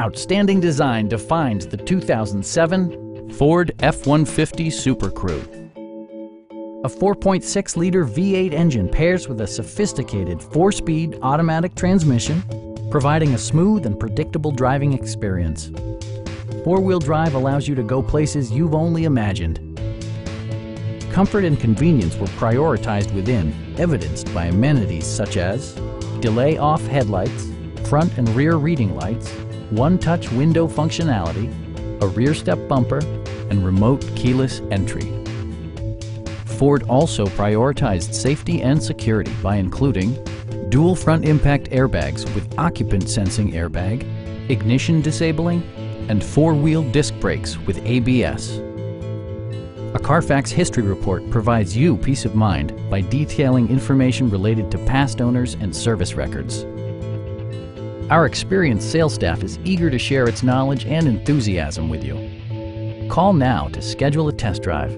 Outstanding design defines the 2007 Ford F-150 Super Crew. A 4.6-liter V8 engine pairs with a sophisticated 4-speed automatic transmission, providing a smooth and predictable driving experience. Four-wheel drive allows you to go places you've only imagined. Comfort and convenience were prioritized within, evidenced by amenities such as delay-off headlights, front and rear reading lights, one-touch window functionality, a rear step bumper, and remote keyless entry. Ford also prioritized safety and security by including dual front impact airbags with occupant sensing airbag, ignition disabling, and four-wheel disc brakes with ABS. A Carfax history report provides you peace of mind by detailing information related to past owners and service records. Our experienced sales staff is eager to share its knowledge and enthusiasm with you. Call now to schedule a test drive.